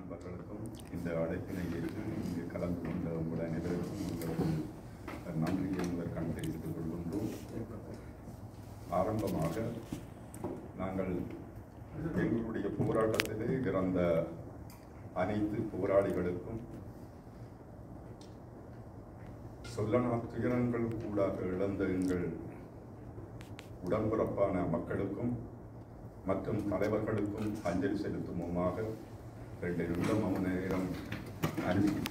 நண்பர்களுக்கும் இந்த அழைப்பினை ஏற்று இங்கு கலந்து கொண்ட உங்கள் அனைவருக்கும் உங்களது நன்றியை முதற்கண் தெரிவித்துக் கொள்கின்றோம். ஆரம்பமாக நாங்கள் எங்களுடைய போராட்டத்திலே இறந்த அனைத்து போராளிகளுக்கும் சொல்லனா துயரங்கள் கூடாக இழந்த எங்கள் உடன்பிறப்பான மக்களுக்கும் மற்றும் தலைவர்களுக்கும் அஞ்சலி செலுத்துமுமாக 2 நிமிடம் மௌன நேரம் அனுப்பி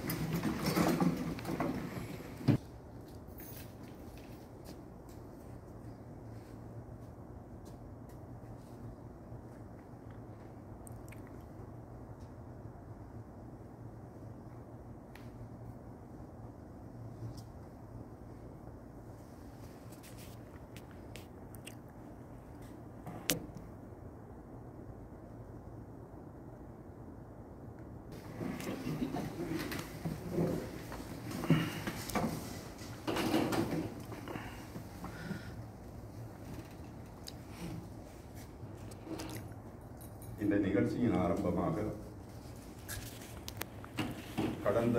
இந்த நிகழ்ச்சியின் ஆரம்பமாக கடந்த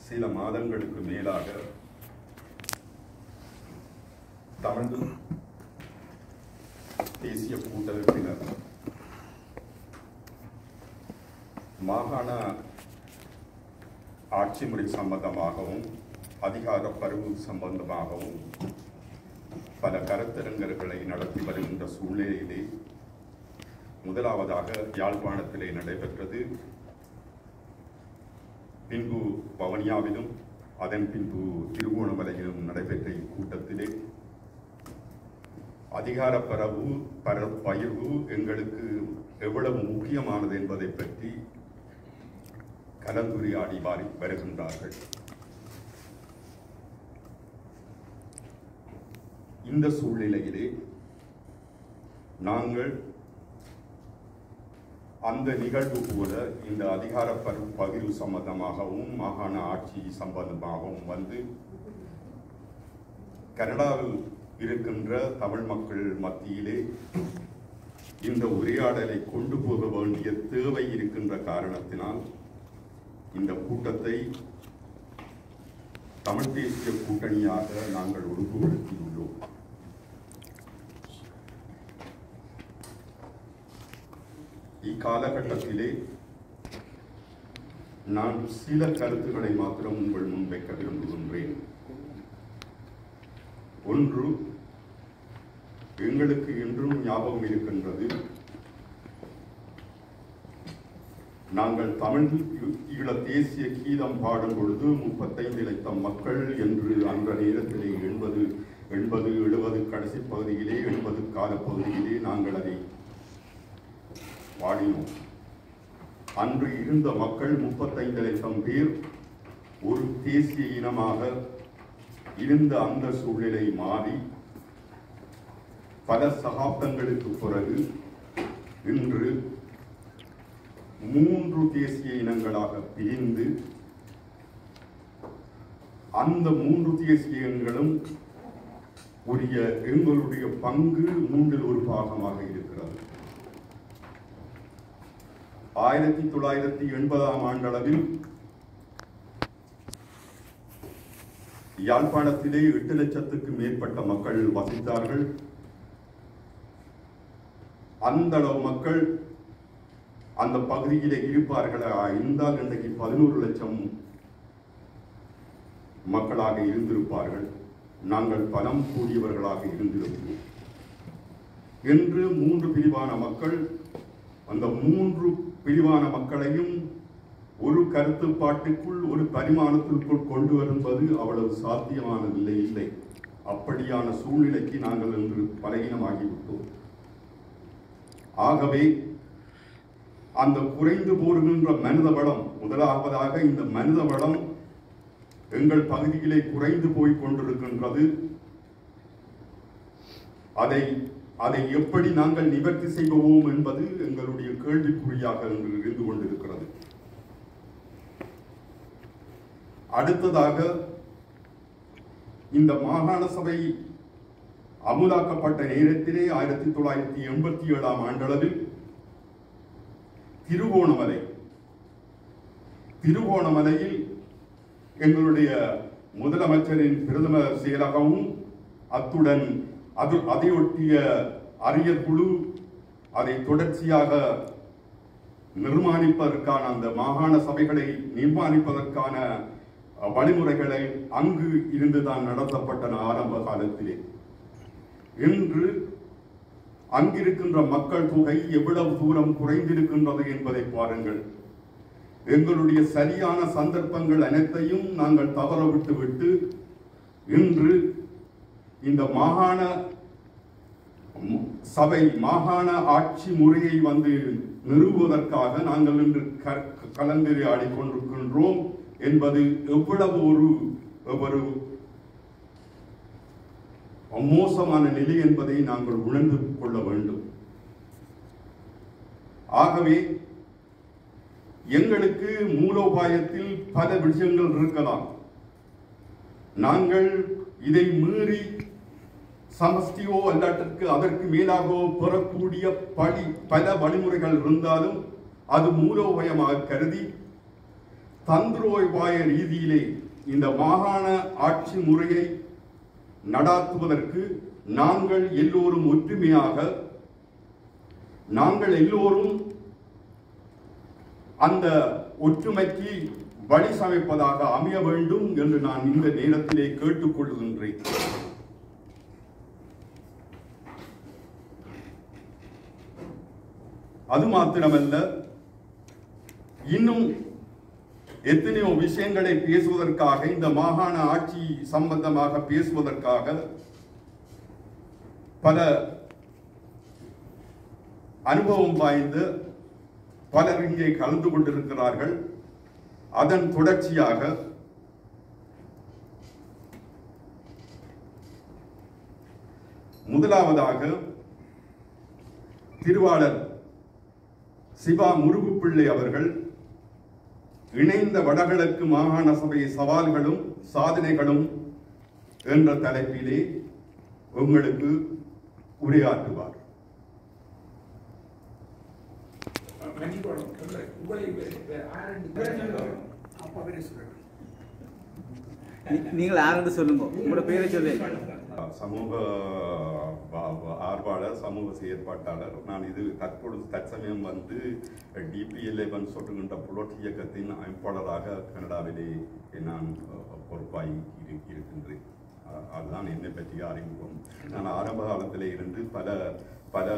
சில மாதங்களுக்கு மேலாக தமிழ் தேசிய கூட்டமைப்பினர் மாகாண ஆட்சி முறை சம்பந்தமாகவும் அதிகார பருவு சம்பந்தமாகவும் பல கருத்தரங்குகளை நடத்தி வருகின்ற சூழ்நிலையிலே முதலாவதாக யாழ்ப்பாணத்திலே நடைபெற்றது. பின்பு வவுனியாவிலும் அதன் பின்பு திருகோணமலையிலும் நடைபெற்ற இக்கூட்டத்திலே அதிகார பகிர்வு எங்களுக்கு எவ்வளவு முக்கியமானது என்பதை பற்றி கலந்துரையாடி வருகின்றார்கள். இந்த சூழ்நிலையிலே நாங்கள் அந்த நிகழ்வு போல இந்த அதிகார பகிர்வு சம்பந்தமாகவும் மாகாண ஆட்சி சம்பந்தமாகவும் வந்து கனடாவில் இருக்கின்ற தமிழ் மக்கள் மத்தியிலே இந்த உரையாடலை கொண்டு போக வேண்டிய தேவை இருக்கின்ற காரணத்தினால் இந்த கூட்டத்தை தமிழ் தேசிய கூட்டணியாக நாங்கள் ஒழுங்குபடுத்தியுள்ளோம். இக்காலகட்டத்திலே நான் சில கருத்துக்களை மாத்திரம் உங்கள் முன்வைக்க விரும்புகின்றேன். ஒன்று, எங்களுக்கு இன்றும் ஞாபகம் இருக்கின்றது, நாங்கள் தமிழ் ஈழ தேசிய கீதம் பாடும் பொழுது 35 லட்சம் மக்கள் என்று அந்த நேரத்திலே 80 கடைசி பகுதியிலே 80 காலப்பகுதியிலே நாங்கள் அதை பாடினோம். அன்று இருந்த மக்கள் 35 லட்சம் பேர் ஒரு தேசிய இனமாக இருந்த அந்த சூழ்நிலை மாறி பல சகாப்தங்களுக்கு பிறகு இன்று 3 தேசிய இனங்களாக பிரிந்து அந்த 3 தேசிய இனங்களும் உரிய எங்களுடைய பங்கு 3இல் ஒரு பாகமாக இருக்கிறது. 1980ஆம் ஆண்டளவில் யாழ்ப்பாணத்திலே 8 லட்சத்துக்கு மேற்பட்ட மக்கள் வசித்தார்கள். அந்த அளவு மக்கள் அந்த பகுதியிலே இருப்பார்கள் இருந்தால் இன்றைக்கு 11 லட்சம் மக்களாக இருந்திருப்பார்கள். நாங்கள் பலம் கூடியவர்களாக இருந்திருப்போம். என்று 3 பிரிவான மக்கள், அந்த 3 பிரிவான மக்களையும் ஒரு கருத்துப்பாட்டுக்குள் ஒரு பரிமாணத்திற்குள் கொண்டு வருவது அவ்வளவு சாத்தியமானதில்லை இல்லை. அப்படியான சூழ்நிலைக்கு நாங்கள் இன்று பலகீனமாகிவிட்டோம். ஆகவே அந்த குறைந்து போகின்ற மனித வளம், முதலாவதாக இந்த மனித வளம் எங்கள் பகுதியிலே குறைந்து போய் கொண்டிருக்கின்றது. அதை எப்படி நாங்கள் நிவர்த்தி செய்வோம் என்பது எங்களுடைய கேள்விக்குறியாக இருந்து கொண்டிருக்கிறது. அடுத்ததாக இந்த மாகாண சபை அமுலாக்கப்பட்ட நேரத்திலே 1987ஆம் ஆண்டளவில் திருகோணமலை திருகோணமலையில் எங்களுடைய முதலமைச்சரின் பிரதம செயலகமும் அத்துடன் அதையொட்டிய அறியல் குழு அதை தொடர்ச்சியாக நிர்மாணிப்பதற்கான அந்த மாகாண சபைகளை நிர்மாணிப்பதற்கான வழிமுறைகளை அங்கு இருந்துதான் நடத்தப்பட்டன ஆரம்ப காலத்திலே. இன்று அங்கிருக்கின்ற மக்கள் தொகை எவ்வளவு தூரம் குறைந்திருக்கின்றது என்பதை பாருங்கள். எங்களுடைய சரியான சந்தர்ப்பங்கள் அனைத்தையும் நாங்கள் தவறவிட்டுவிட்டு இன்று இந்த மாகாண சபை மாகாண ஆட்சி முறையை வந்து நிறுவுவதற்காக நாங்கள் இன்று கலந்துரையாடி கொண்டிருக்கின்றோம் என்பது எவ்வளவு ஒரு மோசமான நிலை என்பதை நாங்கள் உணர்ந்து கொள்ள வேண்டும். ஆகவே எங்களுக்கு மூலோபாயத்தில் பல விஷயங்கள் இருக்கலாம். நாங்கள் இதை மீறி சமஷ்டியோ அல்லாட்டிற்கு அதற்கு மேலாகவோ பெறக்கூடிய பல வழிமுறைகள் இருந்தாலும் அது மூலோபாயமாக கருதி தந்திரோபாய ரீதியிலே இந்த மாகாண ஆட்சி முறையை நடாத்துவதற்கு நாங்கள் எல்லோரும் ஒற்றுமையாக நாங்கள் எல்லோரும் அந்த ஒற்றுமைக்கு வழி சமைப்பதாக அமைய வேண்டும் என்று நான் இந்த நேரத்திலே கேட்டுக்கொள்கின்றேன். அது மாத்திரமல்ல, இன்னும் எத்தனையோ விஷயங்களை பேசுவதற்காக இந்த மாகாண ஆட்சி சம்பந்தமாக பேசுவதற்காக பல அனுபவம் வாய்ந்த பலர் இங்கே கலந்து கொண்டிருக்கிறார்கள். அதன் தொடர்ச்சியாக முதலாவதாக திருவாளர் சிவா முருகுப்பிள்ளை அவர்கள் இணைந்த வடகிழக்கு மாகாண சபை சவால்களும் சாதனைகளும் என்ற தலைப்பிலே உங்களுக்கு உரையாற்றுவார். நீங்கள் யாரு சொல்லுங்க, உங்களோட பேரை சொல்லு. சமூக ஆர்வலர், சமூக செயற்பாட்டாளர். நான் இது தற்பொழுது தற்சமயம் வந்து DP11 சொல்லுகின்ற புலோட் இயக்கத்தின் அமைப்பாளராக கனடாவிலே நான் பொறுப்பாகி இருக்கின்றேன். அதுதான் என்னை பற்றிய அறிமுகம். நான் ஆரம்ப காலத்திலே இருந்து பல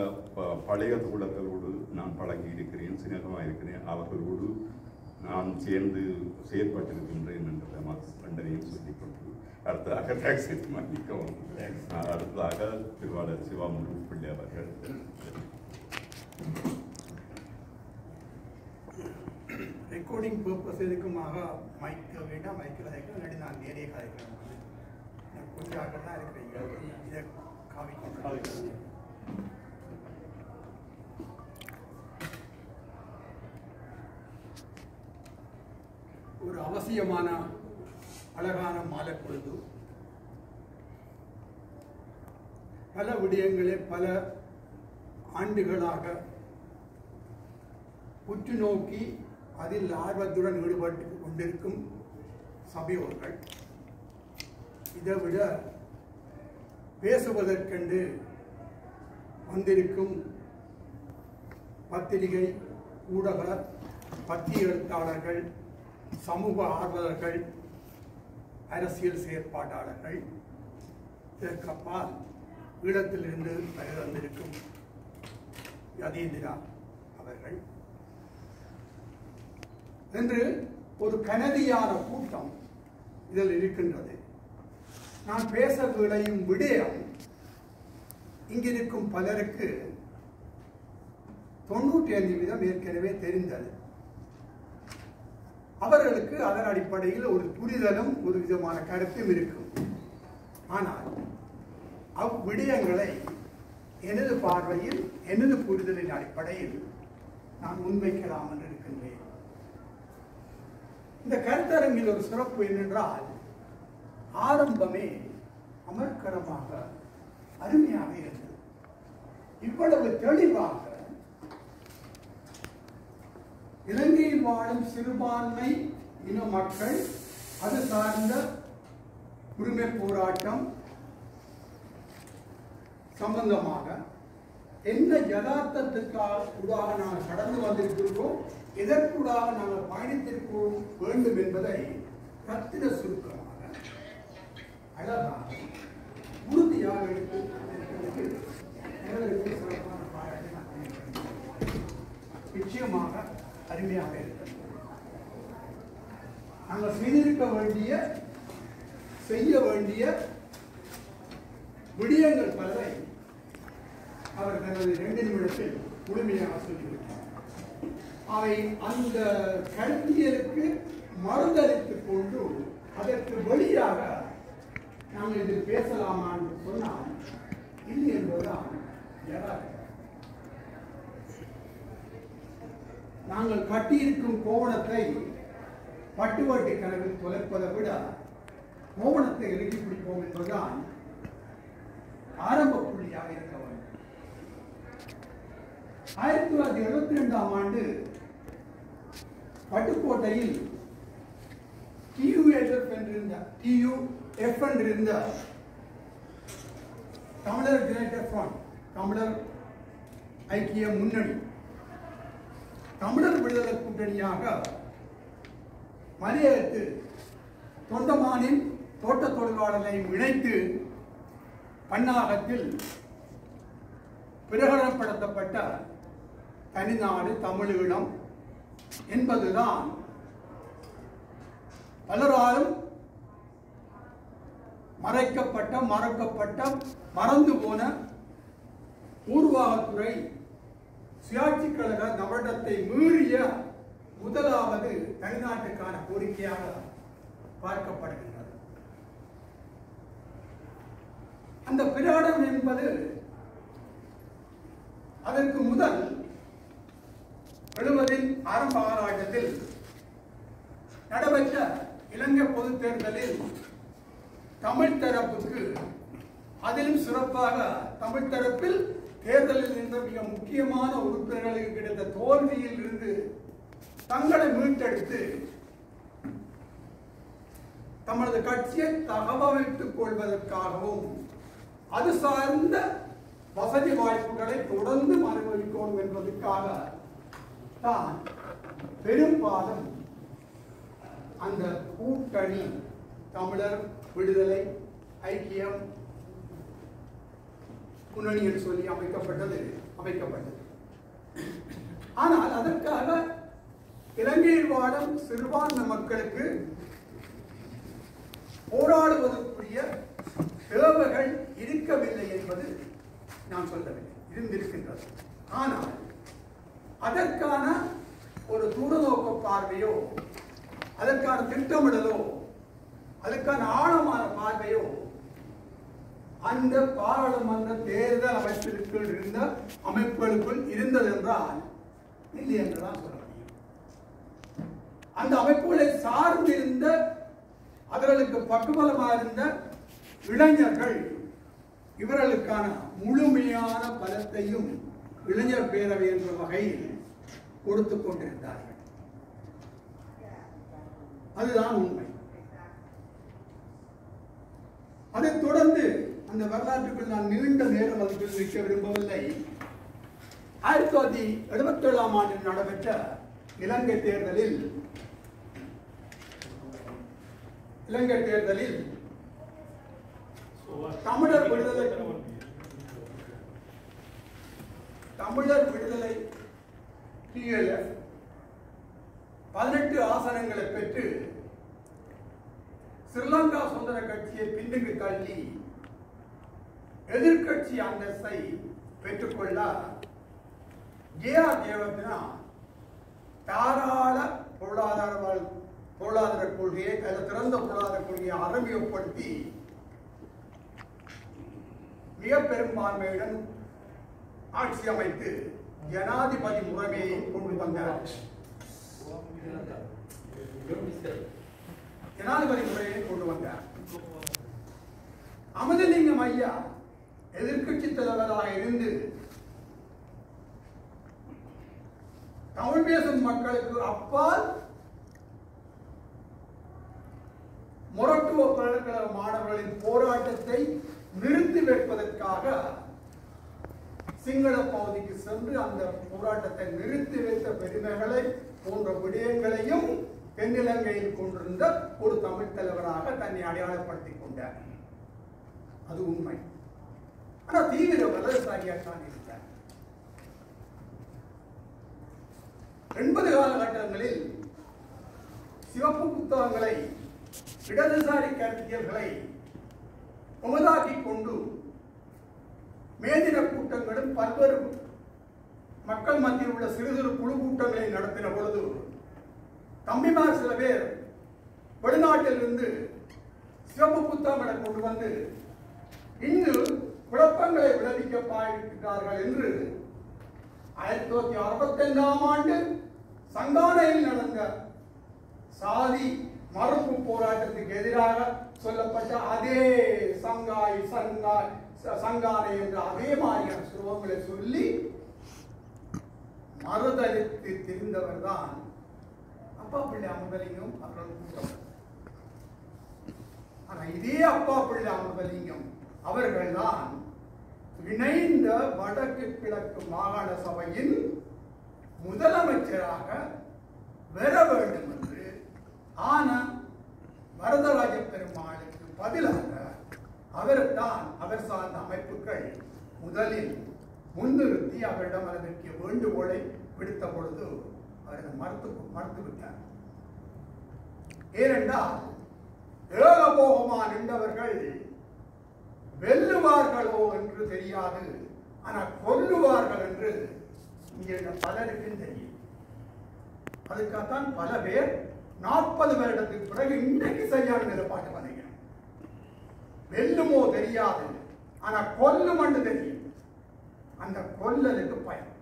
பழைய தோழர்களோடு நான் பழகி இருக்கிறேன், சிநேகமாக இருக்கிறேன். அவர்களோடு நான் சேர்ந்து செயற்பட்டிருக்கின்றேன் என்றதையும் சொல்லிக்கொண்டு அடுத்ததாக டாக்ஸி மன்னிக்கவும். அடுத்ததாக திருவாளர் சிவா முருகுப்பிள்ளை அவர்கள். ரெக்கார்டிங் பர்பஸ் எதுக்குமாக மைக் வேண்டாம், மைக்கில் கதைக்கிறேன், இல்லாட்டி நான் நேரே கதைக்கிறேன். கொஞ்சம் ஆட்கள் தான் இருக்கிறீங்க, இதை காவிக்க. ஒரு அவசியமான அழகான மாலை பொழுது பல விடயங்களை பல ஆண்டுகளாக உற்று நோக்கி அதில் ஆர்வத்துடன் ஈடுபட்டு கொண்டிருக்கும் சபையோர்கள் இதை விட பேசுவதற்கென்று வந்திருக்கும் பத்திரிகை ஊடக பத்திரிகை எழுத்தாளர்கள், சமூக ஆர்வலர்கள், அரசியல் செயற்பாட்டாளர்கள், இதற்கப்பால் ஈழத்திலிருந்து வந்திருக்கும் யதீந்திரா அவர்கள் என்று ஒரு கனதியான கூட்டம் இதில் இருக்கின்றது. நான் பேச விளையும் விடயம் இங்கிருக்கும் பலருக்கு 95% ஏற்கனவே தெரிந்தது. அவர்களுக்கு அதன் அடிப்படையில் ஒரு புரிதலும் ஒரு விதமான கருத்தும் இருக்கும். ஆனால் அவ்விடயங்களை எனது பார்வையில் எனது புரிதலின் அடிப்படையில் நான் முன்வைக்கலாம் என்று இருக்கின்றேன். இந்த கருத்தரங்கில் ஒரு சிறப்பு என்னென்றால், ஆரம்பமே அமர்க்கரமாக அருமையாக இருந்தது. இவ்வளவு தெளிவாக இலங்கையில் இலங்கையில் வாழும் சிறுபான்மை இன மக்கள் அது சார்ந்த உரிமை போராட்டம் சம்பந்தமாக என்ன யதார்த்தத்துக்காக ஊடாக நாங்கள் கடந்து வந்திருக்கிறோம், எதற்கூடாக நாங்கள் பயணித்திருக்கிறோம் வேண்டும் என்பதை கத்திர சுருக்கமாக அழகாக உறுதியாக எடுத்து சிறப்பான பாராட்டை நான் நினைக்கிறேன். நிச்சயமாக அருமையாக இருக்கிறது. நாங்கள் செய்திருக்க வேண்டிய செய்ய வேண்டிய விடயங்கள் பலரை அவர் தனது 2 நிமிடத்தில் முழுமையாக சொல்லிவிட்டார். அவை அந்த கருத்தியலுக்கு மறுதளித்துக் கொண்டு அதற்கு வெளியாக நாங்கள் இதில் பேசலாமா என்று சொன்னால் இல்லை என்பதுதான் யதார்த்தம். நாங்கள் கட்டியிருக்கும் கோவணத்தை பட்டுவாட்டி கனவில் தொலைப்பதை விட கோவணத்தை இறுக்கி பிடிப்போம் என்பதுதான் ஆரம்ப புள்ளியாக இருக்க வேண்டும். 1972ஆம் ஆண்டு பட்டுக்கோட்டையில் TUF என்றிருந்த தமிழர் யுனைடெட் ஃப்ரண்ட், தமிழர் ஐக்கிய முன்னணி, தமிழர் விடுதலை கூட்டணியாக மலையகத்து தொண்டமானின் தோட்ட தொழிலாளர்களையும் இணைத்து பன்னாகத்தில் பிரகடனப்படுத்தப்பட்ட தனிநாடு தமிழீழம் என்பதுதான் பலராலும் மறக்கப்பட்ட மறந்து போன ஊர்வாகத்துறை சுயாட்சி கழக நவடத்தை மீறிய முதலாவது தனிநாட்டுக்கான கோரிக்கையாக பார்க்கப்படுகின்றது. அந்த பிரகடனம் என்பது அதற்கு முதல் 70 ஆரம்ப காலகட்டத்தில் நடைபெற்ற இலங்கை பொதுத் தேர்தலில் தமிழ் தரப்புக்கு, அதிலும் சிறப்பாக தமிழ் தரப்பில் தேர்தலில் இருந்த மிக முக்கியமான உறுப்பினர்களுக்கு கிடைத்த தோல்வியில் இருந்து தங்களை மீட்டெடுத்து தமது கட்சியை தகவமைத்துக் கொள்வதற்காகவும் அது சார்ந்த வசதி வாய்ப்புகளை தொடர்ந்து அனுபவிக்கணும் என்பதற்காக தான் பெரும்பாலும் அந்த கூட்டணி தமிழர் விடுதலை ஐக்கியம் முன்னணி என்று சொல்லி அமைக்கப்பட்டது. ஆனால் அதற்காக இலங்கையில் வாழும் சிறுபான்மை மக்களுக்கு போராடுவதற்குரிய தேவைகள் இருக்கவில்லை என்பது நான் சொல்லவில்லை, இருந்திருக்கின்றது. ஆனால் அதற்கான ஒரு தூரநோக்க பார்வையோ, அதற்கான திட்டமிடலோ, அதற்கான ஆழமான பார்வையோ அந்த பாராளுமன்ற தேர்தல் அமைப்பிற்குள் இருந்த அமைப்புகளுக்குள் இருந்தது என்றால் இல்லை என்றுதான் சொல்ல முடியும். அந்த அமைப்புகளை சார்ந்திருந்த, அவர்களுக்கு பக்குவலமாக இருந்த இளைஞர்கள் இவர்களுக்கான முழுமையான பலத்தையும் இளைஞர் பேரவை என்ற வகையில் கொடுத்துக் கொண்டிருந்தார்கள். அதுதான் உண்மை. அதைத் தொடர்ந்து அந்த வரலாற்றுக்குள் நான் நீண்ட நேரம் அதுக்குள் நிற்க விரும்பவில்லை. 1977ஆம் ஆண்டில் நடைபெற்ற இலங்கை தேர்தலில் தமிழர் விடுதலை TLF 18 ஆசனங்களை பெற்று ஸ்ரீலங்கா சுதந்திர கட்சியை பின்னுக்கு தள்ளி எதிர்கட்சி அந்தஸ்தை பெற்றுக்கொள்ள ஜெயவர்தனா தாராள பொருளாதார கொள்கையை, திறந்த பொருளாதார கொள்கையை அறிமுகப்படுத்தி மிக பெரும்பான்மையுடன் ஆட்சி அமைத்து ஜனாதிபதி முறைமையை கொண்டு வந்தார். ஜனாதிபதி முறையை கொண்டு வந்தார். அமதலிங்கம் ஐயா எதிர்கட்சி தலைவராக இருந்து தமிழ் பேசும் மக்களுக்கு அப்பால் மொரட்டுவ பல்கலைக்கழக மாணவர்களின் போராட்டத்தை நிறுத்தி வைப்பதற்காக சிங்கள பகுதிக்கு சென்று அந்த போராட்டத்தை நிறுத்தி வைத்த பெருமைகளை போன்ற விடயங்களையும் தென்னிலங்கையில் கொண்டிருந்த ஒரு தமிழ் தலைவராக தன்னை அடையாளப்படுத்திக் கொண்டார். அது உண்மை. ஆனால் தீவிர வலதுசாரியாகத்தான் இருந்தார். 80 காலகட்டங்களில் சிவப்பு புத்தகங்களை இடதுசாரி கருத்தியல்களை உமதாக்கிக் கொண்டு மேதின கூட்டங்களும் பல்வேறு மக்கள் மத்தியில் உள்ள சிறு சிறு குழு கூட்டங்களை நடத்தின பொழுது தம்பிமார் சில பேர் வெளிநாட்டில் இருந்து சிவப்பு புத்தகங்களை கொண்டு வந்து இங்கு குழப்பங்களை விளைவிக்க பாய்கிறார்கள் என்று 1965 ஆண்டு சங்கானையில் நடந்த சாதி மறுப்பு போராட்டத்துக்கு எதிராக சொல்லப்பட்ட அதே சங்கானை என்ற அதே மாதிரியான சுலோகங்களை சொல்லி மறுதளித்து தெரிந்தவர் தான் அப்பா பிள்ளை அமுதலிங்கம் அவர்கள் கூட்டம். ஆனா இதே அப்பா பிள்ளை அமுதலிங்கம் அவர்கள் தான் இணைந்த வடக்கு கிழக்கு மாகாண சபையின் முதலமைச்சராக வர வேண்டும் என்று ஆன வரதராஜ பெருமாளுக்கு பதிலாக அவர் சார்ந்த அமைப்புகள் முதலில் முன்னிறுத்தி அவரிடம் அதற்கு வேண்டுகோளை விடுத்த பொழுது அவர் மறுத்துவிட்டார். ஏனென்றால் ஏகபோகமா நின்றவர்கள் வெல்லுவார்களோ என்று தெரியாது, ஆனால் கொல்லுவார்கள் என்று இங்கே பலருக்கும் தெரியும். அதுக்காகத்தான் பல பேர் 40 வருடத்துக்கு பிறகு இன்றைக்கு சரியான நிலைப்பாட்டு பண்ணிக்கணும். வெல்லுமோ தெரியாது, ஆனா கொல்லும் என்று தெரியும். அந்த கொல்லலுக்கு பயம்.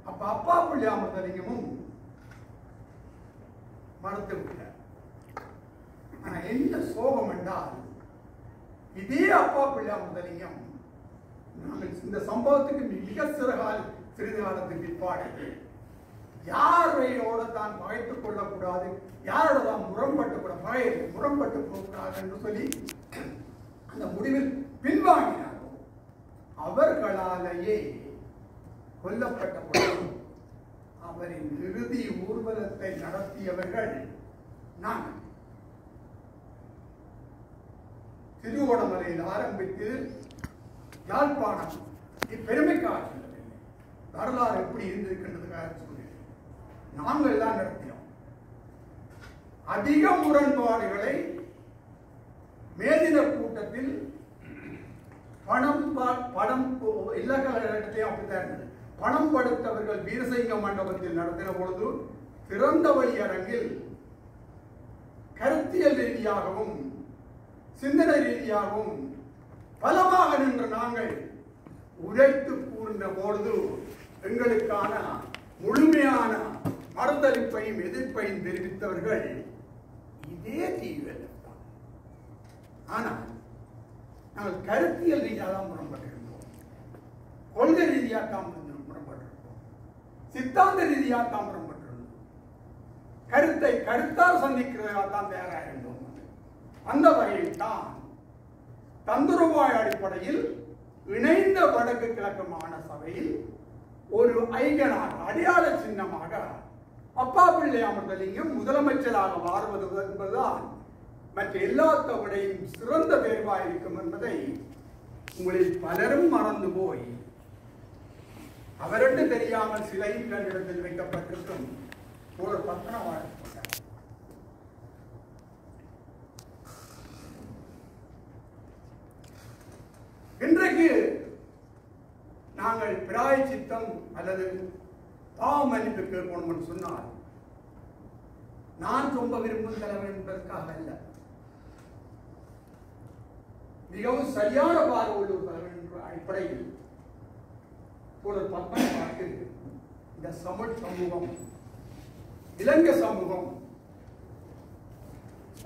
அப்ப அப்பா பிள்ளை அமுதலிங்கமும் மறுத்து விட்டார். ஆனா என்ன சோகம் என்றால் இதே அப்பா பிள்ளை அமுதலிங்கம் நாங்கள் இந்த சம்பவத்துக்கு மிக சிறிது காலத்துக்கு பிற்பாடு யாரையோட தான் பகைத்துக் கொள்ளக்கூடாது, யாரோட தான் முரண்பட்டு போகக்கூடாது என்று சொல்லி அந்த முடிவில் பின்வாங்கினாரோ அவர்களாலேயே கொல்லப்பட்ட பொழுது அவரின் இறுதி ஊர்வலத்தை நடத்தியவர்கள் நாங்கள். திருவோணமலையில் ஆரம்பித்து யாழ்ப்பாணம் இப்பெருமைக்காக சொல்லவில்லை, வரலாறு எப்படி இருந்திருக்கின்றதுக்காக சொல்கிறேன். நாங்கள் தான் நடத்தினோம். அதிக முரண்பாடுகளை மேதின கூட்டத்தில் படம் எல்லா காலகட்டத்திலையும் அப்படித்தான் இருந்தது. பணம் படுத்தவர்கள் வீரசிங்க மண்டபத்தில் நடத்தின பொழுது திறந்த வழி அரங்கில் கருத்தியல் ரீதியாகவும் சிந்தனை ரீதியாகவும் பலமாக நின்ற நாங்கள் உழைத்து கூர்ந்த பொழுது எங்களுக்கான முழுமையான மறுதளிப்பையும் எதிர்ப்பையும் தெரிவித்தவர்கள் இதே தீவிர. ஆனால் நாங்கள் கருத்தியல் ரீதியாக தான் முரண்பட்டிருந்தோம், கொள்கை ரீதியாக தான் முரண்பட்டிருந்தோம், சித்தாந்த ரீதியாக தான் முரண்பட்டிருந்தோம், கருத்தை கருத்தால் சந்திக்கிறதாக தான் தயாராக இருந்தோம். அந்த வகையில் தான் தந்துருவாய் அடிப்படையில் இணைந்த வடக்கு கிழக்கு மாகாண சபையில் ஒரு ஐகனாக அடையாள சின்னமாக அப்பா பிள்ளை அமுதலிங்கம் முதலமைச்சராக மாறுவது என்பதுதான் மற்ற எல்லாத்த விடையும் சிறந்த தேர்வாக இருக்கும் என்பதை உங்களில் பலரும் மறந்து போய் அவருக்கு தெரியாமல் சிலையின் கண்டிடத்தில் வைக்கப்பட்டிருக்கும் ஒரு பத்திரம் வாழ்க்கை. இன்றைக்கு நாங்கள் பிராயச்சித்தம் அல்லது பாவ மன்னிப்பு கேட்கணும் என்று சொன்னால் நான் ரொம்ப விரும்பும் தலைவர் என்பதற்காக அல்ல, மிகவும் சரியான பார்வை உள்ள ஒரு தலைவர் என்ற அடிப்படையில் ஒரு பத்மநாபனுக்கு இந்த தமிழ் சமூகம் இலங்கை சமூகம்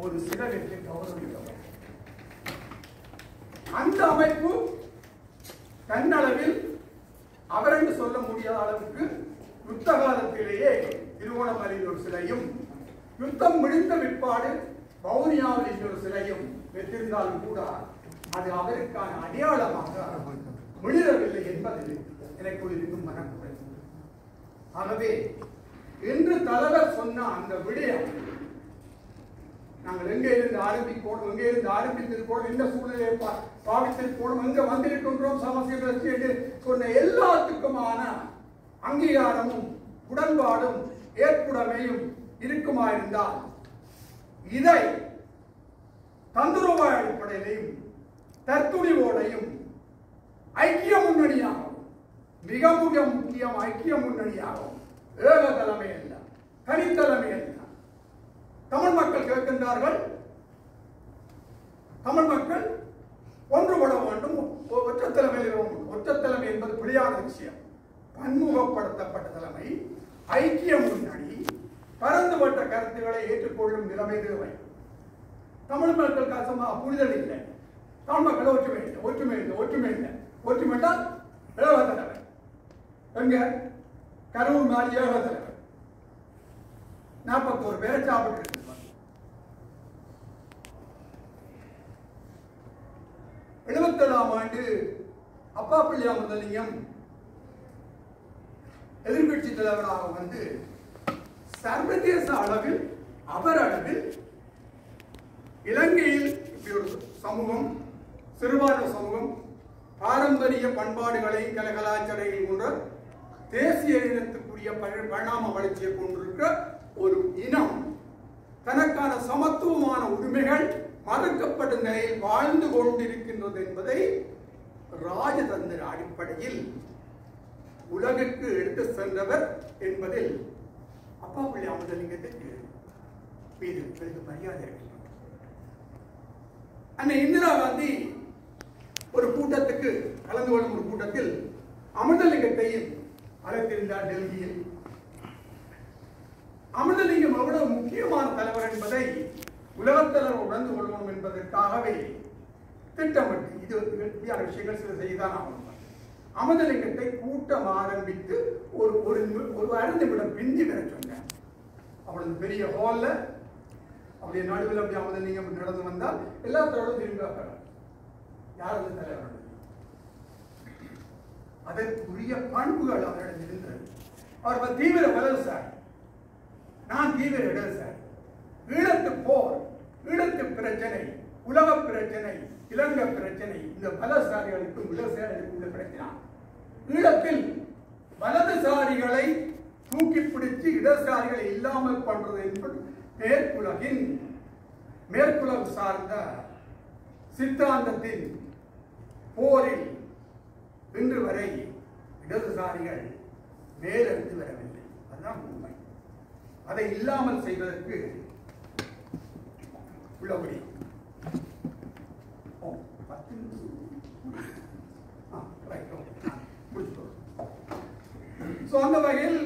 ஒரு சிலருக்கு கௌரவித்தவர். அந்த அமைப்பு தன்னளவில் அவர் என்று சொல்ல முடியாத அளவுக்கு யுத்த காலத்திலேயே திருவோணமலையில் ஒரு சிலையும், யுத்தம் முடிந்த பிற்பாடு வவுனியாவில் ஒரு சிலையும் வைத்திருந்தாலும் கூட அது அவருக்கான அடையாளமாக விழுதவில்லை என்பது எனக்குள் இருக்கும் மனக்குறை. ஆகவே இன்று தலைவர் சொன்ன அந்த விடயம் நாங்கள் எங்கே இருந்து ஆரம்பிக்கணும், எங்கே இருந்து ஆரம்பித்திருக்கோம், என்ன சூழ்நிலையை பாவித்திருக்கோம், எங்க வந்திருக்கின்றோம் சமஸ்கிருதத்தை என்று சொன்ன எல்லாத்துக்குமான அங்கீகாரமும் உடன்பாடும் ஏற்புடைமையும் இருக்குமா இருந்தால் இதை தந்துருவ அடிப்படையிலையும் தத்துணிவோடையும் ஐக்கிய முன்னணியாகவும், மிக மிக முக்கியம் ஐக்கிய முன்னணியாகவும், ஏக தலைமை அல்ல, தனித்தலைமை அல்ல. தமிழ் மக்கள் கேட்கின்றார்கள், தமிழ் மக்கள் ஒன்றுபட வேண்டும், ஒற்ற தலைமையில் வேண்டும். ஒற்ற தலைமை என்பது பிழையான விஷயம். பன்முகப்படுத்தப்பட்ட தலைமை, ஐக்கிய முன்னணி, பரந்துபட்ட கருத்துக்களை ஏற்றுக்கொள்ளும் நிலைமை தேவை. தமிழ் மக்கள் காசமா புரிதல் இல்லை. தமிழ் மக்கள் ஒற்றுமை இல்லை, ஒற்றுமை இல்லை, ஒற்றுமை இல்லை. ஒற்றுமைட்டால் ஏக தலைமை. எங்க கரூர் மாதிரி ஏக தலைமை 41 பேரை சாப்பிட்டு 77ஆம் ஆண்டு அப்பா பிள்ளையா முதலிங்கம் எதிர்கட்சி தலைவராக வந்து சர்வதேச அளவில் அவர் அளவில் இலங்கையில் இப்படி ஒரு சமூகம், சிறுபான்மை சமூகம், பாரம்பரிய பண்பாடுகளை கலாச்சாரங்கள் போன்ற தேசிய இனத்துக்குரிய பரிணாம வளர்ச்சியை கொண்டிருக்கிற ஒரு இனம் தனக்கான சமத்துவமான உரிமைகள் மறுக்கப்படும் நிலையில் வாழ்ந்து கொண்டிருக்கின்றது என்பதை ராஜதந்திர அடிப்படையில் உலகிற்கு எடுத்து சென்றவர் என்பதில் அப்பா பிள்ளை அமுதலிங்கத்துக்கு மீது பெரிது மரியாதை இருக்கிறது. அன்னை இந்திரா காந்தி ஒரு கூட்டத்துக்கு கலந்து கொள்ளும் ஒரு கூட்டத்தில் அமிர்தலிங்கத்தையும் அழைத்திருந்தார் டெல்லியில். அமிர்தலிங்கம் எவ்வளவு முக்கியமான தலைவர் என்பதை உலகத்தலைவர் உணர்ந்து கொள்ளணும் என்பதற்காகவே திட்டமிட்டு இது இப்படியான விஷயங்கள் சில செய்தான் ஆகணும். அமிர்தலிங்கத்தை கூட்டம் ஆரம்பித்து ஒரு ஒரு அரைநிமிடம் பிந்தி வர சொன்னார். அவ்வளவு பெரிய ஹால்ல அப்படியே நடுவில் அப்படி அமிர்தலிங்கம் நடந்து வந்தால் எல்லாத்தோடும் திரும்பி வைக்கிறார். யார் அந்த தலைவர்? அதற்குரிய பண்புகள் அவரிடம் இருந்தது. அவர் தீவிர வலதுசாரி, நான் தீவிர இடதுசாரி. ஈழத்து போர், ஈழத்து பிரச்சனை, உலக பிரச்சனை, இலங்கை பிரச்சனை, இந்த வலதுசாரிகளுக்கும் இடதுசாரிகளுக்கும் உள்ள பிரச்சனை. ஈழத்தில் வலதுசாரிகளை தூக்கி பிடிச்சு இடதுசாரிகளை இல்லாமல் பண்றது என்பது மேற்குலகின் மேற்குலகு சார்ந்த சித்தாந்தத்தின் போரில் இன்று வரை இடதுசாரிகள் மேலிருந்து வரவில்லை. அதுதான் உண்மை. அதை இல்லாமல் செய்வதற்கு உள்ளபடி அந்த வகையில்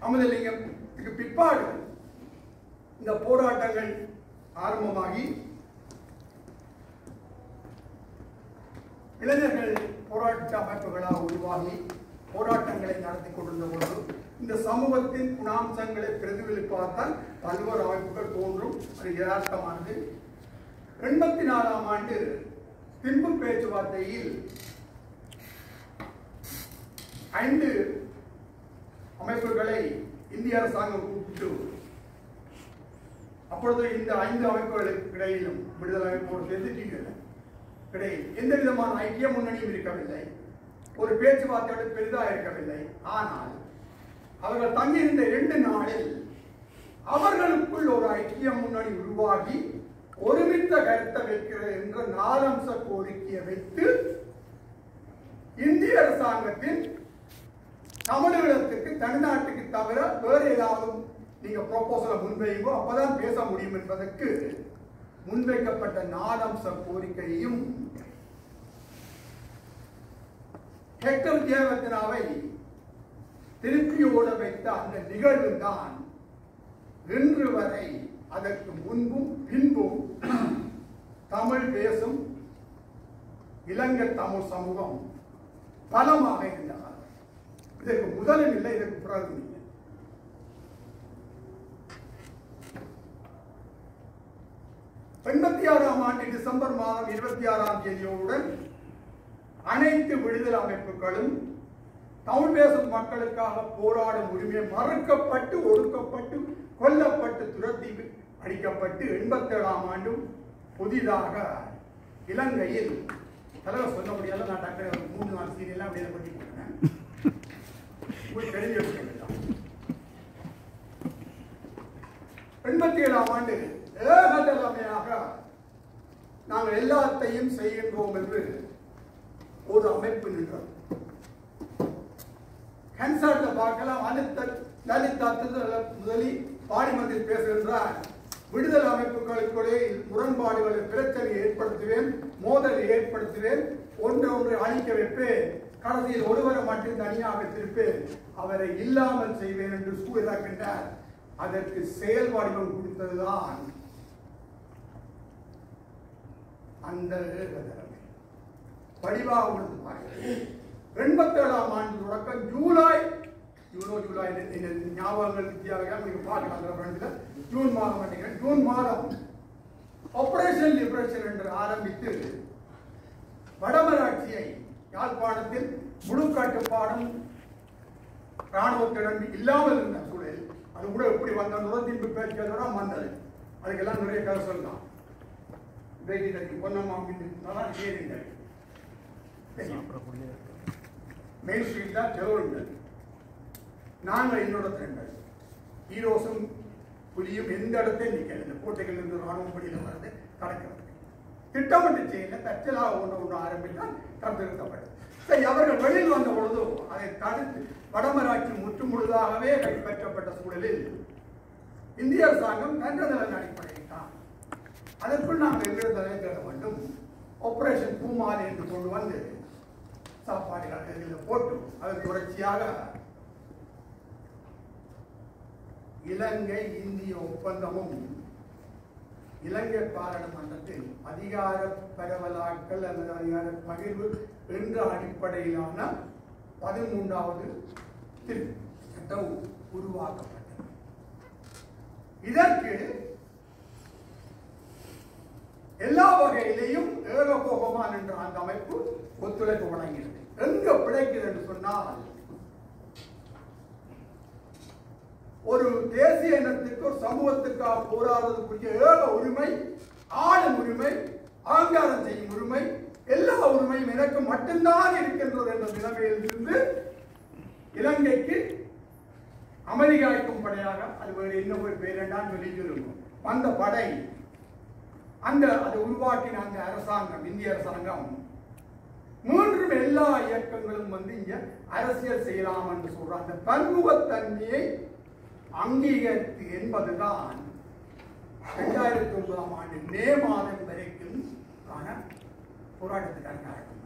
அமிர்தலிங்கத்துக்கு பிற்பாடு இந்த போராட்டங்கள் ஆரம்பமாகி இளைஞர்கள் போராட்ட அமைப்புகளாக உருவாகி போராட்டங்களை நடத்தி கொண்டிருந்த போது இந்த சமூகத்தின் குணாம்சங்களை பிரதிபலிப்பால்தான் பல்வேறு அமைப்புகள் தோன்றும். அது யதார்த்தமானது. 84ஆம் ஆண்டு திம்பு பேச்சுவார்த்தையில் 5 அமைப்புகளை இந்திய அரசாங்கம் கூப்பிட்டு, அப்பொழுது இந்த 5 அமைப்புகளுக்கு இடையிலும் விடுதலை அமைப்போடு சேர்த்து இடையில் எந்த விதமான ஐக்கிய முன்னணியும் இருக்கவில்லை. ஒரு பேச்சுவார்த்தையோடு பெரிதாக இருக்கவில்லை. ஆனால் அவர்கள் தங்கியிருந்த 2 நாளில் அவர்களுக்குள் ஒரு ஐக்கிய முன்னணி உருவாகி ஒருமித்த கருத்தை வைக்கிறது என்ற 4 அம்ச கோரிக்கையை வைத்து இந்திய அரசாங்கத்தின் தமிழகத்துக்கு தமிழ்நாட்டுக்கு தவிர வேறு ஏதாவது நீங்க ப்ரொபோசலை முன்வைங்கோ, அப்பதான் பேச முடியும் என்பதற்கு முன்வைக்கப்பட்ட 4 அம்ச கோரிக்கையையும் ஹெக்டர் ஜெயவர்தனாவை திருப்பியோட வைத்த அந்த நிகழ்வு தான் இன்று வரை அதற்கு முன்பும் பின்பும் தமிழ் பேசும் இலங்கை தமிழ் சமூகம் பலமாக இருந்தார். இதற்கு முதலும் இல்லை, இதற்கு பிறகும் இல்லை. ஆண்டு டிசம்பர் மாதம் 26ஆம் தேதியுடன் அனைத்து விடுதலை அமைப்புகளும் தமிழ் பேசும் மக்களுக்காக போராடும் உரிமை மறுக்கப்பட்டு, ஒடுக்கப்பட்டு, கொல்லப்பட்டு, துரத்தி அடிக்கப்பட்டு 87ஆம் ஆண்டும் புதிதாக இலங்கையில் தலைவர் சொல்ல முடியாத நான் டாக்டர் 3-4 சீரியெல்லாம் அப்படியே பற்றி போட்டேன். உங்களுக்கு தெரிஞ்சு வச்சுக்கலாம். 87ஆம் ஆண்டு ஏகதலைமையாக நாங்கள் எல்லாத்தையும் செய்கின்றோம் என்று ஒரு அமைப்பு நின்றது. கன்சர்ட்ல பார்க்கலாம். லலிதா முதலி பார்லிமெண்டில் பேசுகின்றார். விடுதலை அமைப்புகளுக்குள்ளே முரண்பாடுகளை பிரச்சனை ஏற்படுத்துவேன், மோதலை ஏற்படுத்துவேன், ஒன்றை அழிக்க வைப்பேன், கடைசியில் ஒருவரை மட்டும் தனியாக திருப்பேன், அவரை இல்லாமல் செய்வேன் என்று சூழ்நிலைக்கின்றார். அதற்கு செயல் வடிவம் கொடுத்ததுதான் அந்த வடிவாக உள்ளது. 87ஆம் ஆண்டு தொடக்கம் ஜூலை ஞாபகங்கள் வித்தியாசம் நீங்க பார்க்கலாம். ஜூன் மாதம் ஜூன் மாதம் ஆபரேஷன் லிபரேஷன் என்று ஆரம்பித்து வடமராட்சியை யாழ்ப்பாணத்தில் முழு கட்டுப்பாடும் இராணுவத்திடம் இல்லாமல் இருந்த சூழல் அது கூட எப்படி வந்ததோ திரும்பி பேச்சுகளோட வந்தது. அதுக்கெல்லாம் நிறைய கதை சொல்லலாம். பொன்னம்மா மெயின் ஸ்ட்ரீட் தான் தெருவுங்கள். நாங்கள் என்னோட திறன்கள் ஹீரோஸும் புலியும் எந்த இடத்தையும் நிற்கல. இந்த கோட்டைகள் இருந்து ராணுவ பணியில் வர்றது கடக்கிறது திட்டமிட்டு செய்யல. தற்செயலாக ஒன்று ஆரம்பித்தால் தடுத்திருக்கப்பட்டது. சரி, அவர்கள் வெளியில் வந்த பொழுது அதை தடுத்து வடமராட்சி முற்றுமுழுதாகவே கைப்பற்றப்பட்ட சூழலில் இந்திய அரசாங்கம் தண்டனை அடிப்படையில் தான் அதற்குள் நாங்கள் எங்களை தலையிட வேண்டும். ஆபரேஷன் பூமாலை என்று கொண்டு வந்து சாப்பாடுகள் போட்டு அதன் தொடர்ச்சியாக இலங்கை இந்திய ஒப்பந்தமும் இலங்கை பாராளுமன்றத்தில் அதிகார பரவலாக்கல் அல்லது அதிகார பகிர்வு என்ற அடிப்படையிலான 13வது சட்டம் உருவாக்கப்பட்டது. இதற்கு எல்லா வகையிலையும் ஏகபோகமான் என்ற அந்த அமைப்பு ஒத்துழைப்பு வழங்கியது. எங்க பிழைக்குது என்று சொன்னால், ஒரு தேசிய இனத்துக்கு ஒரு சமூகத்துக்காக போராடுவதற்குரிய ஏக உரிமை, ஆளும் உரிமை, அகங்காரம் செய்யும் உரிமை, எல்லா உரிமையும் எனக்கு மட்டும்தான் இருக்கின்றது என்ற நிலைமையில் இருந்து இலங்கைக்கு அமெரிக்காய்க்கும் படையாக அது வேறு என்ன ஒரு பேரெண்டான் சொல்லி இருக்கும் அந்த படை அதை உருவாக்கின அந்த அரசாங்கம், இந்திய அரசாங்கம் மூன்றும் எல்லா இயக்கங்களும் வந்து இங்க அரசியல் செய்யலாம் என்று சொல்ற அந்த பன்முகத்தன்மையை அங்கீகரித்து என்பதுதான் 2009ஆம் ஆண்டு மே மாதம் வரைக்கும் போராட்டத்துக்கான காரணம்.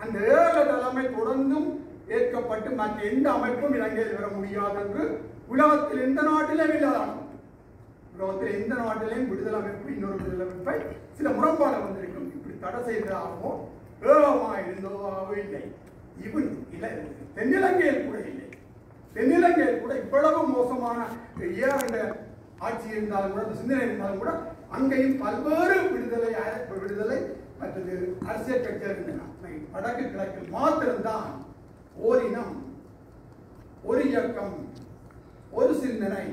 அந்த ஏக தலைமை தொடர்ந்தும் ஏற்கப்பட்டு மற்ற எந்த அமைப்பும் இலங்கையில் வர முடியாது என்று உலகத்தில் எந்த நாட்டிலும் இல்லாதானோ உலகத்தில் எந்த நாட்டிலையும் விடுதலை அமைப்பு இன்னொரு விடுதலை அமைப்பை சில முரண்பாடு வந்திருக்கும். இப்படி தடை செய்ததாகவோ ஏகமாக இருந்ததாகவோ இல்லை. இவன் தென்னிலங்கையில் கூட இல்லை. தென்னிலங்கையில் கூட இவ்வளவு மோசமான ஏற ஆட்சி இருந்தாலும் கூட சிந்தனை இருந்தாலும் கூட அங்கேயும் பல்வேறு விடுதலை மற்றது அரசியல் கட்சிகள் இருந்தன. வடக்கு கிழக்கில் மாத்திரம்தான் ஓரினம், ஒரு இயக்கம், ஒரு சிந்தனை.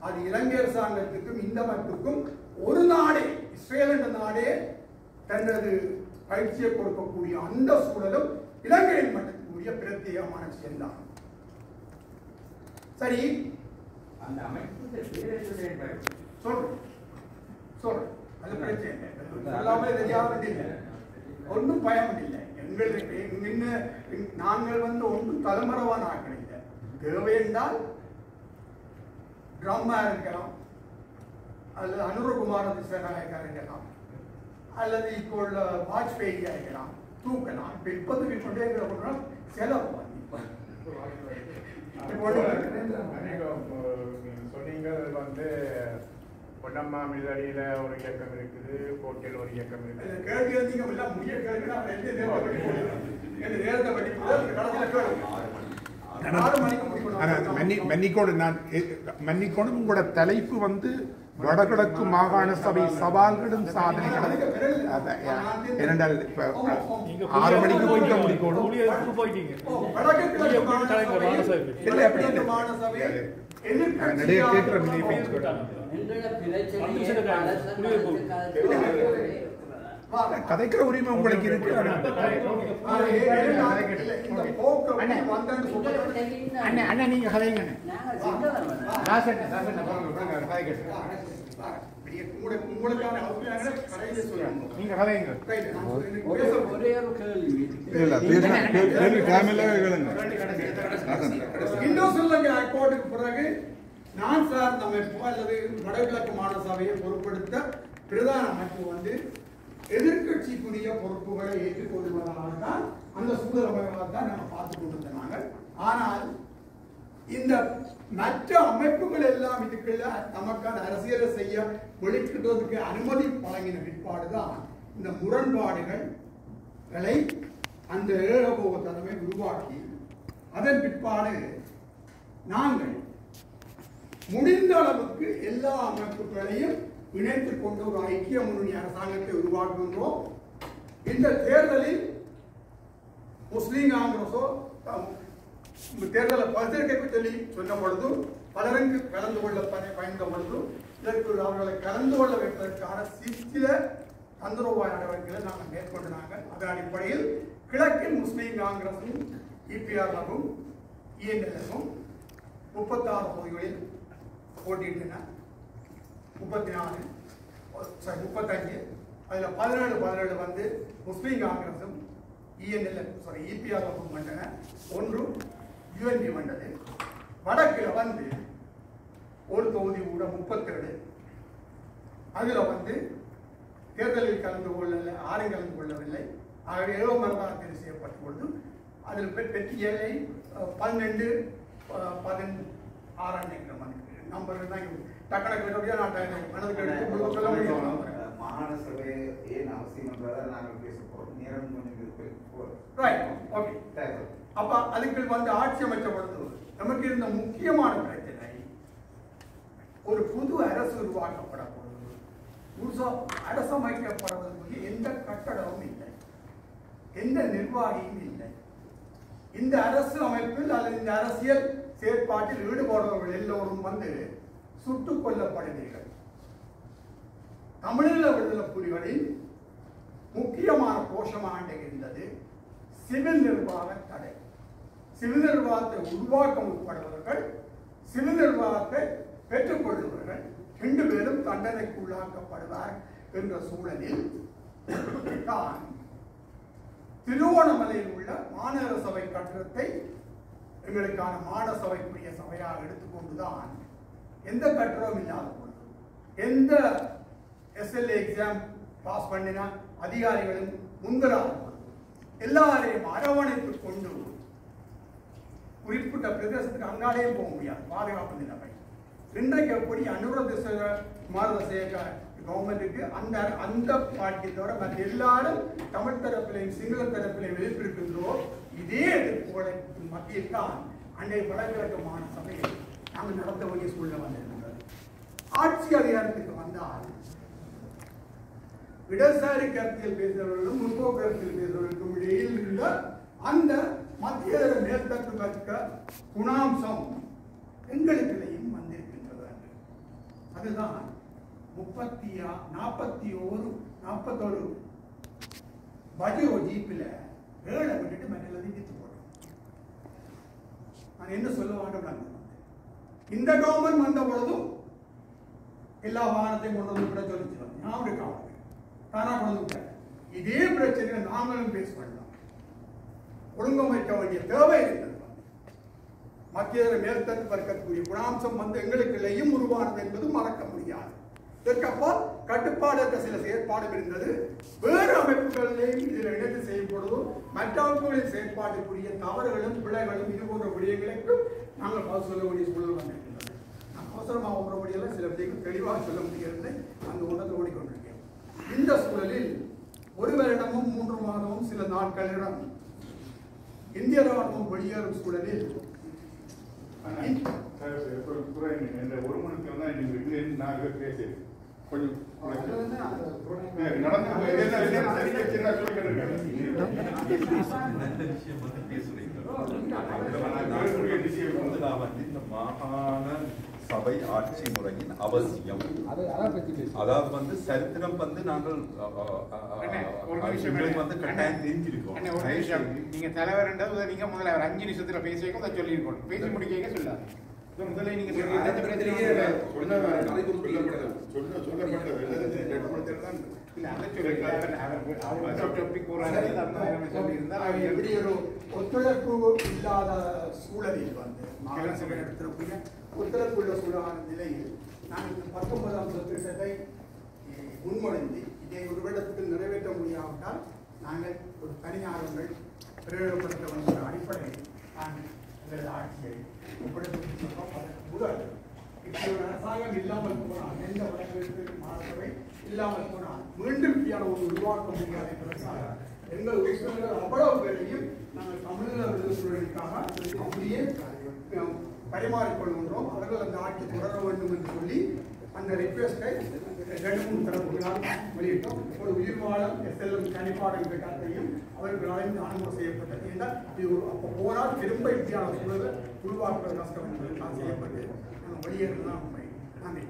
அது இலங்கை அரசாங்கத்துக்கும் இந்த அமைப்புக்கும் ஒரு நாடே, இஸ்ரேல் என்ற நாடே தனது பயிற்சியை கொடுக்கக்கூடிய அந்த சூழலும் இலங்கையில் மட்டுக்கூடிய பிரத்யேகமான செயல்தான். சரி, அந்த அமைப்பு சொல்றேன் அது பிரச்சனை எல்லாமே தெரியாமல் ஒன்றும் பயம் இல்லை. எங்களுக்கு நாங்கள் வந்து ஒன்றும் தலைமறைவான ஆக்கள் இல்லை. தேவை என்றால் ட்ரம்மா இருக்கலாம், அல்லது அனுரகுமார திசநாயக்கா இருக்கலாம், அல்லது இப்போ உள்ள வாஜ்பேயியா இருக்கலாம், தூக்கலாம். இப்போ இப்போதுக்கு கொண்டே இருக்கிற செலவு சொன்னீங்க. வந்து பொன்னம்மா மிதடியில ஒரு இயக்கம் இருக்குது, கோட்டையில் ஒரு இயக்கம் இருக்குது. கேள்வி முடிய கேள்வி என்று நேரத்தை வெட்டிப்போது கடைசியில் கேளுங்க 6 மணிக்கு முடிக்கணும். மன்னிக்கணும் உங்களோட தலைப்பு வந்து வடகிழக்கு மாகாண சபை சவால்களும் சாதனைகளும். ஏனென்றால் 6 மணிக்கு போயிட்டு முடிக்கணும். நிறைய கேட்கிற கதைக்கிற உரிமை உங்களுக்கு இருக்கு. அண்ணா நீங்க கதைங்க. நீங்க கதைங்க. பிறகு நான் சார் நம்ம அல்லது வடகிழக்கு மாகாண சபையை பொறுப்படுத்த பிரதான அமைப்பு வந்து எதிர்கட்சிக்குரிய பொறுப்புகளை ஏற்றுக்கொள்வதனால தான் அந்த சூழலமைவாக தான் நம்ம பார்த்து கொண்டிருந்தாங்க. ஆனால் இந்த மற்ற அமைப்புகள் எல்லாம் இதுக்குள்ள நமக்கான அரசியலை செய்ய வெளிக்கிட்டதுக்கு அனுமதி வழங்கின பிற்பாடுதான் இந்த முரண்பாடுகளை அந்த ஏகபோக தலைமை உருவாக்கி அதன் பிற்பாடு நாங்கள் முடிந்த அளவுக்கு எல்லா அமைப்புகளையும் இணைத்துக் கொண்டு ஒரு ஐக்கிய முன்னணி அரசாங்கத்தை உருவாக்குகின்றோம். இந்த தேர்தலில் முஸ்லீம் காங்கிரஸோ தேர்தலை பரிசீலிக்க சொல்லி சொன்ன பொழுது பலருக்கு கலந்து கொள்ள பயந்த பொழுது இதற்கு அவர்களை கலந்து கொள்ள வைப்பதற்கான சில தந்திரோபாய நடவடிக்கைகளை நாங்கள் மேற்கொண்டாங்க. அதன் அடிப்படையில் கிழக்கில் முஸ்லீம் காங்கிரஸும் இபிஆர்வும் இஎன்எல்எஃப்பும் 36 தொகுதிகளில் போட்டியிட்டன. 35 அதில் 17 வந்து முஸ்லீம் காங்கிரஸும் இபிஆர்எஃப்பும் வந்தன. 1 யூஎன்பி வந்தது. வடக்கில் வந்து ஒரு தொகுதி கூட 32. அதில் வந்து தேர்தலில் கலந்து கொள்ளவில்லை, யாரும் கலந்து கொள்ளவில்லை. ஆகவே ஏகமனதாக தேர்வு செய்யப்பட்ட பொழுது அதில் பெற்றியலை 12 16 நம்பர் தான் மாகாண சபை ஏன் அவசியம் என்பதை நாங்கள் பேச போறோம். நேரம் அப்ப அதுக்கு வந்து ஆட்சி அமைச்ச பொழுது நமக்கு இருந்த முக்கியமான பிரச்சனை ஒரு புது அரசு உருவாக்கப்பட பொழுது அரசு அமைக்கப்படுவதற்கு எந்த கட்டடமும் இல்லை, எந்த நிர்வாகியும் இல்லை. இந்த அரசு அமைப்பில் அல்லது இந்த அரசியல் செயற்பாட்டில் ஈடுபடுபவர்கள் எல்லோரும் வந்து சுட்டுக் கொல்லப்படுவீர்கள். தமிழீழ விடுதலை புலிகளின் முக்கியமான கோஷமாக இருந்தது சிவில் நிர்வாக தடை. சிவில் நிர்வாகத்தை உருவாக்க முற்படுபவர்கள், சிவில் நிர்வாகத்தை பெற்றுக் கொள்பவர்கள் 2 பேரும் தண்டனைக்கு உள்ளாக்கப்படுவார் என்ற சூழலில் தான் திருவோணமலையில் உள்ள மாநகர சபை கட்டடத்தை எங்களுக்கான மாநகர சபைக்குரிய சபையாக எடுத்துக்கொண்டுதான் எந்த கட்டணமும் இல்லாத பொழுது எந்த SLA எக்ஸாம் பாஸ் பண்ணின அதிகாரிகளும் முன்வராத பொழுது எல்லாரையும் அரவணைத்துக் கொண்டு குறிப்பிட்ட பிரதேசத்துக்கு அங்காலேயே போக முடியாது, பாதுகாப்பு நிலைமை. இன்றைக்கு எப்படி அனுரதேச கவர்மெண்ட்டுக்கு அந்த பார்ட்டி தவிர மற்ற எல்லாரும் தமிழ் தரப்பிலையும் சிங்கள தரப்பிலையும் எதிர்ப்பிருக்கின்றோம். இதே எதிர்ப்புகளை மத்தியில் தான் அன்றைய வடகிழக்கு மாகாண சபையை நாங்கள் நடத்த வேண்டிய சூழ்நிலை வந்திருக்கிறது. ஆட்சி அதிகாரத்துக்கு வந்தால் இடதுசாரி கருத்தியல் பேசுபவர்களும் முற்போக்கு கருத்தியல் பேசுபவர்களுக்கும் இடையில் இருந்த அந்த மத்திய மேற்கத்து கற்க குணாம்சம் எங்களுக்கிடையும் வந்திருக்கின்றது. அதுதான் 41 பஜோ ஜீப்பில் 7 விட்டுட்டு மற்ற தீர்த்து போட்டோம். நான் என்ன சொல்ல வேண்டும், இந்த கவர்மெண்ட் வந்த பொழுதும் எல்லா வாகனத்தையும் கொண்டு வந்து விட சொல்லிச்சு ஞாபகம் தானா கொண்டு விட்ட. இதே பிரச்சனையை நாங்களும் பேச வேண்டாம், ஒழுங்கமைக்க வேண்டிய தேவை இருந்தது. மத்திய மேல்தட்டு வர்க்கக்கூடிய குணாம்சம் வந்து எங்களுக்குள்ளேயும் உருவானது என்பது மறக்க முடியாது. இதற்கப்பால் கட்டுப்பாடற்ற சில செயற்பாடு இருந்தது. வேறு அமைப்புகளையும் இதில் இணைத்து செய்யப்படுவதும் மற்ற அமைப்புகளின் செயற்பாட்டுக்குரிய தவறுகளும் பிழைகளும் இது போன்ற விடயங்களுக்கும் நாங்கள் பதில் சொல்ல வேண்டிய சூழல் வந்திருக்கின்றது. நான் அவசரமாக ஓடுறபடியெல்லாம் சில விடயங்கள் தெளிவாக சொல்ல முடிகிறது. அந்த ஒன்றத்தில் ஓடிக்கொண்டிருக்கேன். இந்த சூழலில் 1 வருடமும் 3 மாதமும் சில நாட்களிடம் இந்திய ராணுவம் வெளியேறும் சூழலில் ஒரு மணிக்கு வந்தா இன்னைக்கு நான் பேசி கொஞ்சம் இந்த மாகாண சபை ஆட்சி முறையின் அவசியம். அதாவது வந்து சரித்திரம் வந்து நாங்கள் கட்டாயம் தெரிஞ்சிருக்கோம். நீங்க தலைவர் நீங்க முதல்ல 5 நிமிஷத்துல பேசியிருக்கோம், அதை சொல்லியிருக்கோம். பேசி முடிக்க சொல்லாது முதல்ல நீங்க எப்படி ஒரு ஒத்துழைப்பு இல்லாத சூழலில் வந்து மாகாண சபை நடத்தக்கூடிய ஒத்துழைப்பு உள்ள சூழலான நிலையில் நாங்கள் 19ஆம் திட்டத்தை முன்மொழிந்து இதை ஒரு வருடத்தில் நிறைவேற்ற முடியாவிட்டால் நாங்கள் ஒரு தனியார்கள் பிரயோகப்படுத்த வேண்டிய அடிப்படையில் நாங்கள் எங்களது ஆட்சியை முதல் இப்படி ஒரு அரசாங்கம் இல்லாமல் போனால் எந்த வழக்கு மாற்றவை இல்லாமல் போனால் மீண்டும் இப்படியான ஒரு உருவாக்க முடியாத என்பதற்காக எங்கள் உறுப்பினர்கள் அவ்வளவு பேரையும் நாங்கள் தமிழக விடுதலைக்காக அப்படியே பரிமாறிக்கொள்கின்றோம். அவர்கள் அந்த ஆட்சி தொடர வேண்டும் என்று சொல்லி அந்த ரிக்வெஸ்டை 2-3 தரப்புகளால் வெளியிட்டோம். ஒரு உயிர்வாழம் SLM தனிப்பாடல் திட்டத்தையும் அவர்களால் அனுமதி செய்யப்பட்டது. என்றால் இது அப்போ போனால் திரும்ப இப்படியான சூழலை உருவாக்குவது கஷ்டம் என்பதற்காக செய்யப்பட்டு நாங்கள் வெளியேறதுதான் உண்மை. நன்றி.